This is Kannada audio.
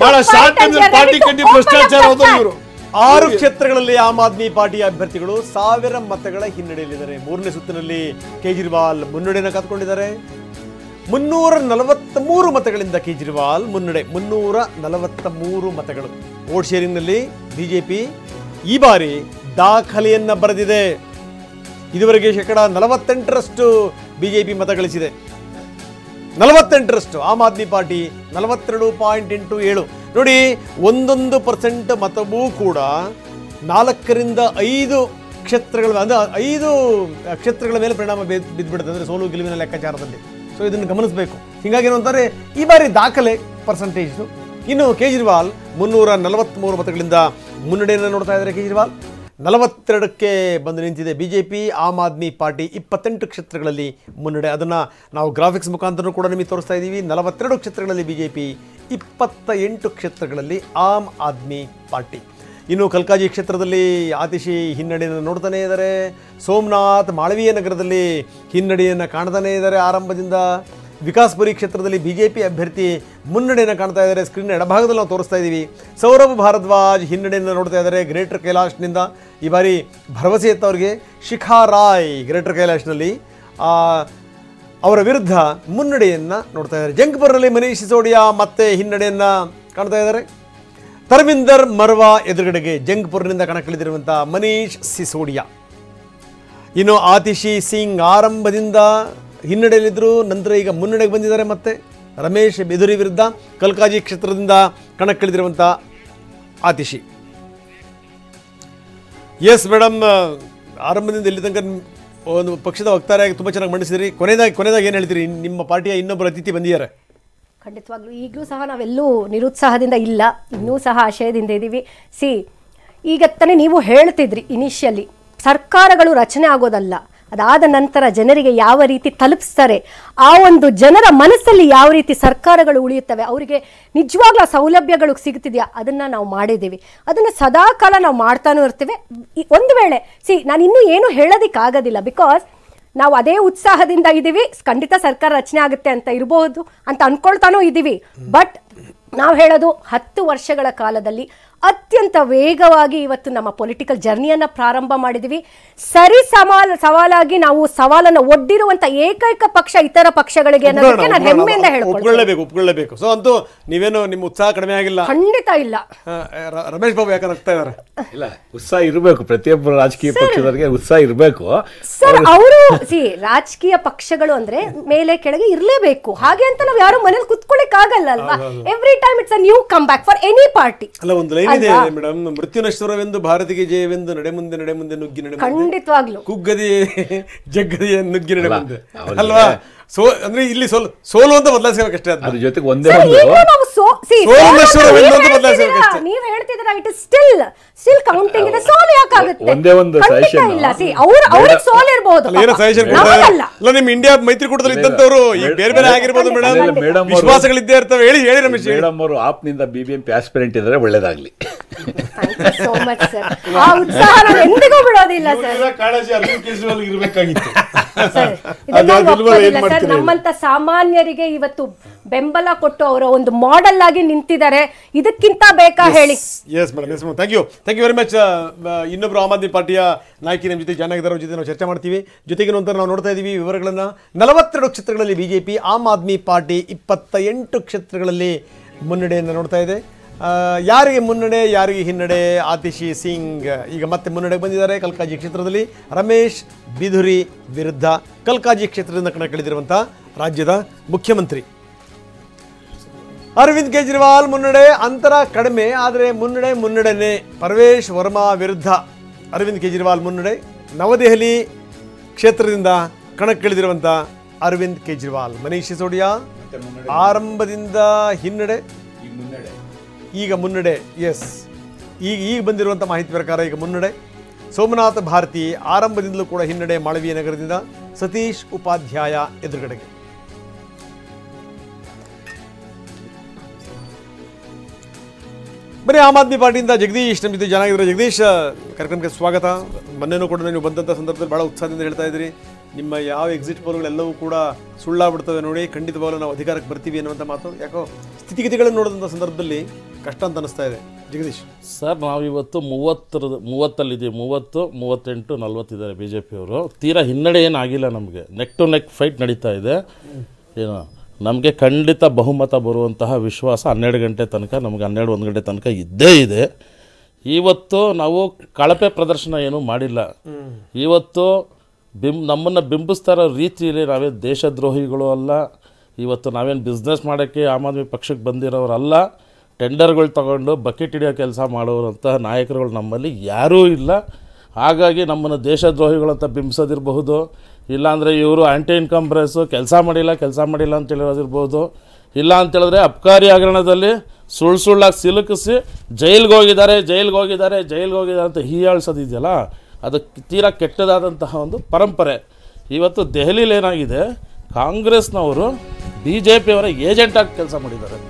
ಬಹಳ ಶಾರ್ಟ್ ಪಾರ್ಟಿ ಕಟ್ಟಿ ಭ್ರಷ್ಟಾಚಾರ ಹೋದವರು 6 ಕ್ಷೇತ್ರಗಳಲ್ಲಿ ಆಮ್ ಆದ್ಮಿ ಪಾರ್ಟಿಯ ಅಭ್ಯರ್ಥಿಗಳು 1000 ಮತಗಳ ಹಿನ್ನಡೆಯಲ್ಲಿದ್ದಾರೆ. 3ನೇ ಸುತ್ತಿನಲ್ಲಿ ಕೇಜ್ರಿವಾಲ್ ಮುನ್ನಡೆಯನ್ನು ಕಾದುಕೊಂಡಿದ್ದಾರೆ. 343 ಮತಗಳಿಂದ ಕೇಜ್ರಿವಾಲ್ ಮುನ್ನಡೆ. 343 ಮತಗಳು. ವೋಟ್ ಶೇರಿಂಗ್ನಲ್ಲಿ ಬಿಜೆಪಿ ಈ ಬಾರಿ ದಾಖಲೆಯನ್ನ ಬರೆದಿದೆ. ಇದುವರೆಗೆ 48% ಬಿಜೆಪಿ ಮತ ಗಳಿಸಿದೆ. 48%. ಆಮ್ ಆದ್ಮಿ ಪಾರ್ಟಿ 42.87. ನೋಡಿ, 1% ಮತವೂ ಕೂಡ 4ರಿಂದ 5 ಕ್ಷೇತ್ರಗಳ ಅಂದರೆ 5 ಕ್ಷೇತ್ರಗಳ ಮೇಲೆ ಪರಿಣಾಮ ಬಿದ್ದುಬಿಡುತ್ತೆ, ಅಂದರೆ ಸೋಲು ಗೆಲುವಿನ ಲೆಕ್ಕಾಚಾರದಲ್ಲಿ. ಸೊ ಇದನ್ನು ಗಮನಿಸಬೇಕು. ಹೀಗಾಗಿ ಏನು ಅಂತಾರೆ, ಈ ಬಾರಿ ದಾಖಲೆ ಪರ್ಸೆಂಟೇಜ್. ಇನ್ನು ಕೇಜ್ರಿವಾಲ್ 343 ಮತಗಳಿಂದ ಮುನ್ನಡೆಯನ್ನು ನೋಡ್ತಾ ಇದ್ದಾರೆ. ಕೇಜ್ರಿವಾಲ್ 42ಕ್ಕೆ ಬಂದು ನಿಂತಿದೆ ಬಿಜೆಪಿ. ಆಮ್ ಆದ್ಮಿ ಪಾರ್ಟಿ 28 ಕ್ಷೇತ್ರಗಳಲ್ಲಿ ಮುನ್ನಡೆ. ಅದನ್ನು ನಾವು ಗ್ರಾಫಿಕ್ಸ್ ಮುಖಾಂತರ ಕೂಡ ನಿಮಗೆ ತೋರಿಸ್ತಾ ಇದ್ದೀವಿ. 42 ಕ್ಷೇತ್ರಗಳಲ್ಲಿ ಬಿಜೆಪಿ, 28 ಕ್ಷೇತ್ರಗಳಲ್ಲಿ ಆಮ್ ಆದ್ಮಿ ಪಾರ್ಟಿ. ಇನ್ನು ಕಲ್ಕಾಜಿ ಕ್ಷೇತ್ರದಲ್ಲಿ ಆತಿಶಿ ಹಿನ್ನಡೆಯನ್ನು ನೋಡ್ತಾನೇ ಇದ್ದಾರೆ. ಸೋಮನಾಥ್ ಮಾಳವೀಯ ನಗರದಲ್ಲಿ ಹಿನ್ನಡೆಯನ್ನು ಕಾಣ್ತಾನೇ ಇದ್ದಾರೆ ಆರಂಭದಿಂದ. ವಿಕಾಸ್ಪುರಿ ಕ್ಷೇತ್ರದಲ್ಲಿ ಬಿಜೆಪಿ ಅಭ್ಯರ್ಥಿ ಮುನ್ನಡೆಯನ್ನು ಕಾಣ್ತಾ ಇದ್ದಾರೆ. ಸ್ಕ್ರೀನ್ ಎಡಭಾಗದಲ್ಲಿ ನಾವು ತೋರಿಸ್ತಾ ಇದ್ದೀವಿ. ಸೌರಭ್ ಭಾರದ್ವಾಜ್ ಹಿನ್ನಡೆಯನ್ನು ನೋಡ್ತಾ ಇದ್ದಾರೆ ಗ್ರೇಟರ್ ಕೈಲಾಶ್ನಿಂದ. ಈ ಬಾರಿ ಭರವಸೆ ಇತ್ತವರಿಗೆ. ಶಿಖಾ ರಾಯ್ ಗ್ರೇಟರ್ ಕೈಲಾಶ್ನಲ್ಲಿ ಅವರ ವಿರುದ್ಧ ಮುನ್ನಡೆಯನ್ನು ನೋಡ್ತಾ ಇದ್ದಾರೆ. ಜಂಗ್ಪುರ್ನಲ್ಲಿ ಮನೀಶ್ ಸಿಸೋಡಿಯಾ ಮತ್ತೆ ಹಿನ್ನಡೆಯನ್ನು ಕಾಣ್ತಾ ಇದ್ದಾರೆ. ತರ್ವಿಂದರ್ ಮರ್ವಾ ಎದುರುಗಡೆಗೆ ಜಂಗ್ಪುರ್ನಿಂದ ಕಣಕ್ಕಿಳಿದಿರುವಂಥ ಮನೀಶ್ ಸಿಸೋಡಿಯಾ. ಇನ್ನು ಆತಿಶಿ ಸಿಂಗ್ ಆರಂಭದಿಂದ ಹಿನ್ನಡೆಯಲ್ಲಿದ್ದರು, ನಂತರ ಈಗ ಮುನ್ನಡೆಗೆ ಬಂದಿದ್ದಾರೆ. ಮತ್ತೆ ರಮೇಶ್ ಬಿಧುರಿ ವಿರುದ್ಧ ಕಲ್ಕಾಜಿ ಕ್ಷೇತ್ರದಿಂದ ಕಣಕ್ಕಿಳಿದಿರುವಂಥ ಆತಿಶಿ. ಎಸ್ ಮೇಡಮ್, ಆರಂಭದಿಂದ ಇಲ್ಲಿ ತನಕ ಒಂದು ಪಕ್ಷದ ವಕ್ತಾರೆಯಾಗಿ ತುಂಬ ಚೆನ್ನಾಗಿ ಮಂಡಿಸಿದ್ರಿ. ಕೊನೆಯದಾಗಿ ಏನು ಹೇಳ್ತೀರಿ? ನಿಮ್ಮ ಪಾರ್ಟಿಯ ಇನ್ನೊಬ್ಬರು ಅತಿಥಿ ಬಂದಿದ್ದಾರೆ. ಖಂಡಿತವಾಗ್ಲೂ ಈಗಲೂ ಸಹ ನಾವೆಲ್ಲೂ ನಿರುತ್ಸಾಹದಿಂದ ಇಲ್ಲ, ಇನ್ನೂ ಸಹ ಆಶಯದಿಂದ ಇದ್ದೀವಿ. ಈಗ ತಾನೇ ನೀವು ಹೇಳ್ತಿದ್ರಿ ಇನಿಷಿಯಲಿ ಸರ್ಕಾರಗಳು ರಚನೆ ಆಗೋದಲ್ಲ, ಅದಾದ ನಂತರ ಜನರಿಗೆ ಯಾವ ರೀತಿ ತಲುಪಿಸ್ತಾರೆ, ಆ ಒಂದು ಜನರ ಮನಸ್ಸಲ್ಲಿ ಯಾವ ರೀತಿ ಸರ್ಕಾರಗಳು ಉಳಿಯುತ್ತವೆ, ಅವರಿಗೆ ನಿಜವಾಗ್ಲೂ ಸೌಲಭ್ಯಗಳು ಸಿಗ್ತಿದೆಯಾ, ಅದನ್ನು ನಾವು ಮಾಡಿದ್ದೀವಿ. ಅದನ್ನು ಸದಾಕಾಲ ನಾವು ಮಾಡ್ತಾನೂ ಇರ್ತೀವಿ. ಒಂದು ವೇಳೆ ನಾನು ಇನ್ನೂ ಏನು ಹೇಳೋದಕ್ಕಾಗೋದಿಲ್ಲ, ಬಿಕಾಸ್ ನಾವು ಅದೇ ಉತ್ಸಾಹದಿಂದ ಇದ್ದೀವಿ. ಖಂಡಿತ ಸರ್ಕಾರ ರಚನೆ ಆಗುತ್ತೆ ಅಂತ ಇರಬಹುದು ಅಂತ ಅನ್ಕೊಳ್ತಾನೂ ಇದ್ದೀವಿ. ಬಟ್ ನಾವು ಹೇಳೋದು 10 ವರ್ಷಗಳ ಕಾಲದಲ್ಲಿ ಅತ್ಯಂತ ವೇಗವಾಗಿ ಇವತ್ತು ನಮ್ಮ ಪೊಲಿಟಿಕಲ್ ಜರ್ನಿಯನ್ನ ಪ್ರಾರಂಭ ಮಾಡಿದ್ವಿ. ಸವಾಲಾಗಿ ನಾವು ಸವಾಲನ್ನು ಒಡ್ಡಿರುವಂತ ಏಕೈಕ ಪಕ್ಷ ಇತರ ಪಕ್ಷಗಳಿಗೆ ಅನ್ನೋದಕ್ಕೆ ನಾನು ಹೆಮ್ಮೆಯಿಂದ ಒಪ್ಕೊಳ್ಳೇಬೇಕು. ಸೊ ಅಂತೂ ನೀವೇನು ನಿಮ್ಮ ಉತ್ಸಾಹ ಕಡಿಮೆ ಆಗಿಲ್ಲ? ಖಂಡಿತ ಇಲ್ಲ. ರಮೇಶ್ ಬಾಬು ಯಾಕೆ ನಗ್ತಾ ಇದ್ದಾರೆ? ಇಲ್ಲ, ಉತ್ಸಾಹ ಇರಬೇಕು. ಪ್ರತಿಯೊಬ್ಬರು ರಾಜಕೀಯ ಪಕ್ಷದವರಿಗೆ ಉತ್ಸಾಹ ಇರಬೇಕು ಸರ್. ಅವರು ರಾಜಕೀಯ ಪಕ್ಷಗಳು ಅಂದ್ರೆ ಮೇಲೆ ಕೆಳಗೆ ಇರಲೇಬೇಕು. ಹಾಗೆ ಅಂತ ನಾವು ಯಾರು ಮನೇಲಿ ಕುತ್ಕೊಳ್ಳಿಕ್ ಆಗಲ್ಲ ಅಲ್ವಾ? Every time it's a new come back for any party. ಅಲ್ಲ, ಒಂದು ಲೈನ್ ಇದೆ ಮೇಡಮ್, ಮೃತ್ಯುನಶ್ವರವೆಂದು ಭಾರತಿಗೆ ಜಯವೆಂದು ನಡೆ ಮುಂದೆ ನುಗ್ಗಿ ನಡೆ ಖಂಡಿತವಾಗ್ಲು ಕುಗ್ಗದಿ ಜಗ್ಗದಿಯ ನುಗ್ಗಿ ನಡೆ ಮುಂದೆ ಅಲ್ವಾ? ಅಂದ್ರೆ ಇಲ್ಲಿ ಸೋಲು ಅಂತ ಬದಲಾಯಿಸಬೇಕಷ್ಟೇ. ಅದ್ರ ಜೊತೆಗೆ ಒಂದೇ ನೀವು ಹೇಳ್ತಿದ್ದೀರಾ, ಇಟ್ ಇಸ್ ಸ್ಟಿಲ್ ಕೌಂಟಿಂಗ್ ಇದೆ. ಸೋಲು ಯಾಕಾಗುತ್ತೆ? ಒಂದೇ ಒಂದು ಸಜೆಷನ್ ಇಲ್ಲ. ಅವ್ರಿಗೆ ಸೋಲು ಇರಬಹುದು. ಏನು ಸಜೆಷನ್ ಕೊಡ್ತಾರೆ? ನಿಮ್ಮ ಇಂಡಿಯಾ ಮೈತ್ರಿಕೂಟದಲ್ಲಿ ಇದ್ದಂತವರು ಈಗ ಬೇರೆ ಬೇರೆ ಆಗಿರ್ಬೋದು ಮೇಡಮ್, ವಿಶ್ವಾಸಗಳಿದ್ದೇ ಇರ್ತವೆ. ಹೇಳಿ ರಮೇಶ್. ಮೇಡಮ್ ಅವರು ಆಪ್ ನಿಂದ ಬಿಬಿಎಂಪಿ ಆಸ್ಪಿರೆಂಟ್ ಇದ್ರೆ ಒಳ್ಳೇದಾಗ್ಲಿ. So much sir. ಆ ಉತ್ಸಾಹ ನಾವು ಎಂದಿಗೂ ಬಿಡೋದಿಲ್ಲ ಸರ್. ಇರಬೇಕಾಗಿತ್ತು. ನಮ್ಮಂತ ಸಾಮಾನ್ಯರಿಗೆ ಇವತ್ತು ಬೆಂಬಲ ಕೊಟ್ಟು ಅವರ ಒಂದು ಮಾಡೆಲ್ ಆಗಿ ನಿಂತಿದ್ದಾರೆ. ಇದಕ್ಕಿಂತ ಬೇಕಾ ಹೇಳಿ? Yes madam, thank you very much. ಇನ್ನೊಬ್ರು ಆಮ್ ಆದ್ಮಿ ಪಾರ್ಟಿಯ ನಾಯಕಿ ನಮ್ಮ ಜೊತೆ ಜಾನಾಗಿದ್ದಾರೆ, ಜೊತೆ ನಾವು ಚರ್ಚೆ ಮಾಡ್ತೀವಿ. ಜೊತೆಗೆ ನಂತರ ನಾವು ನೋಡ್ತಾ ಇದ್ದೀವಿ ವಿವರಗಳನ್ನು. 42 ಕ್ಷೇತ್ರಗಳಲ್ಲಿ ಬಿಜೆಪಿ, ಆಮ್ ಆದ್ಮಿ ಪಾರ್ಟಿ 28 ಕ್ಷೇತ್ರಗಳಲ್ಲಿ ಮುನ್ನಡೆಯನ್ನು ನೋಡ್ತಾ ಇದೆ. ಯಾರಿಗೆ ಮುನ್ನಡೆ, ಯಾರಿಗೆ ಹಿನ್ನಡೆ? ಆತಿಶಿ ಸಿಂಗ್ ಈಗ ಮತ್ತೆ ಮುನ್ನಡೆಗೆ ಬಂದಿದ್ದಾರೆ ಕಲ್ಕಾಜಿ ಕ್ಷೇತ್ರದಲ್ಲಿ. ರಮೇಶ್ ಬಿಧುರಿ ವಿರುದ್ಧ ಕಲ್ಕಾಜಿ ಕ್ಷೇತ್ರದಿಂದ ಕಣಕ್ಕಿಳಿದಿರುವಂಥ ರಾಜ್ಯದ ಮುಖ್ಯಮಂತ್ರಿ ಅರವಿಂದ್ ಕೇಜ್ರಿವಾಲ್ ಮುನ್ನಡೆ. ಅಂತರ ಕಡಿಮೆ, ಆದರೆ ಮುನ್ನಡೆನೇ. ಪರ್ವೇಶ್ ವರ್ಮಾ ವಿರುದ್ಧ ಅರವಿಂದ್ ಕೇಜ್ರಿವಾಲ್ ಮುನ್ನಡೆ. ನವದೆಹಲಿ ಕ್ಷೇತ್ರದಿಂದ ಕಣಕ್ಕಿಳಿದಿರುವಂಥ ಅರವಿಂದ್ ಕೇಜ್ರಿವಾಲ್. ಮನೀಶ್ ಸಿಸೋಡಿಯಾ ಆರಂಭದಿಂದ ಹಿನ್ನಡೆ, ಈಗ ಮುನ್ನಡೆ. ಎಸ್, ಈಗ ಬಂದಿರುವಂಥ ಮಾಹಿತಿ ಪ್ರಕಾರ ಈಗ ಮುನ್ನಡೆ. ಸೋಮನಾಥ್ ಭಾರತಿ ಆರಂಭದಿಂದಲೂ ಕೂಡ ಹಿನ್ನಡೆ. ಮಾಳವೀಯ ನಗರದಿಂದ ಸತೀಶ್ ಉಪಾಧ್ಯಾಯ ಎದುರುಗಡೆಗೆ. ಬರೀ ಆಮ್ ಆದ್ಮಿ ಪಾರ್ಟಿಯಿಂದ ಜಗದೀಶ್ ನಮ್ಮ ಜೊತೆ ಚೆನ್ನಾಗಿದ್ದಾರೆ. ಜಗದೀಶ್, ಕಾರ್ಯಕ್ರಮಕ್ಕೆ ಸ್ವಾಗತ. ಮೊನ್ನೆನೂ ಕೂಡ ನೀವು ಬಂದಂಥ ಸಂದರ್ಭದಲ್ಲಿ ಭಾಳ ಉತ್ಸಾಹದಿಂದ ಹೇಳ್ತಾ ಇದ್ದೀರಿ, ನಿಮ್ಮ ಯಾವ ಎಕ್ಸಿಟ್ ಪೋಲ್ಗಳೆಲ್ಲವೂ ಕೂಡ ಸುಳ್ಳಾಗ್ಬಿಡ್ತವೆ ನೋಡಿ, ಖಂಡಿತವಾಗಲೂ ನಾವು ಅಧಿಕಾರಕ್ಕೆ ಬರ್ತೀವಿ ಅನ್ನುವಂಥ ಮಾತು ಯಾಕೋ ಸ್ಥಿತಿಗತಿಗಳನ್ನು ನೋಡಿದಂಥ ಸಂದರ್ಭದಲ್ಲಿ ಕಷ್ಟ ಅಂತ ಅನಿಸ್ತಾ ಇದೆ. ಜಗದೀಶ್ ಸರ್, ನಾವಿವತ್ತು 30 38 40 ಇದ್ದಾರೆ ಬಿ ಜೆ ಪಿಯವರು. ತೀರಾ ಹಿನ್ನಡೆ ಏನಾಗಿಲ್ಲ, ನಮಗೆ ನೆಕ್ ಟು ನೆಕ್ ಫೈಟ್ ನಡೀತಾ ಇದೆ. ಏನು ನಮಗೆ ಖಂಡಿತ ಬಹುಮತ ಬರುವಂತಹ ವಿಶ್ವಾಸ 12 ಗಂಟೆ ತನಕ, ನಮಗೆ 12-1 ಗಂಟೆ ತನಕ ಇದ್ದೇ ಇದೆ. ಇವತ್ತು ನಾವು ಕಳಪೆ ಪ್ರದರ್ಶನ ಏನೂ ಮಾಡಿಲ್ಲ. ಇವತ್ತು ನಮ್ಮನ್ನು ಬಿಂಬಿಸ್ತಾ ಇರೋ ರೀತಿಯಲ್ಲಿ ನಾವೇನು ದೇಶದ್ರೋಹಿಗಳು ಅಲ್ಲ. ಇವತ್ತು ನಾವೇನು ಬಿಸ್ನೆಸ್ ಮಾಡೋಕ್ಕೆ ಆಮ್ ಆದ್ಮಿ ಪಕ್ಷಕ್ಕೆ ಬಂದಿರೋರಲ್ಲ. ಟೆಂಡರ್ಗಳು ತಗೊಂಡು ಬಕೆಟ್ ಹಿಡಿಯೋ ಕೆಲಸ ಮಾಡೋರಂತಹ ನಾಯಕರುಗಳು ನಮ್ಮಲ್ಲಿ ಯಾರೂ ಇಲ್ಲ. ಹಾಗಾಗಿ ನಮ್ಮನ್ನು ದೇಶದ್ರೋಹಿಗಳಂತ ಬಿಂಬಿಸೋದಿರಬಹುದು, ಇಲ್ಲಾಂದರೆ ಇವರು ಆ್ಯಂಟಿ ಇನ್ಕಂಪ್ರೆಸ್ಸು ಕೆಲಸ ಮಾಡಿಲ್ಲ ಅಂತ ಹೇಳಿರೋದಿರ್ಬೋದು. ಇಲ್ಲ ಅಂತೇಳಿದ್ರೆ ಅಬ್ಕಾರಿ ಹಗರಣದಲ್ಲಿ ಸುಳ್ಳಾಗಿ ಸಿಲುಕಿಸಿ ಜೈಲಿಗೆ ಹೋಗಿದ್ದಾರೆ ಅಂತ ಹೀಯಾಳಿಸೋದಿದೆಯಲ್ಲ, ಅದು ತೀರಾ ಕೆಟ್ಟದಾದಂತಹ ಒಂದು ಪರಂಪರೆ. ಇವತ್ತು ದೆಹಲಿಲಿ ಏನಾಗಿದೆ, ಕಾಂಗ್ರೆಸ್ನವರು BJP ಅವರ ಏಜೆಂಟಾಗಿ ಕೆಲಸ ಮಾಡಿದ್ದಾರೆ.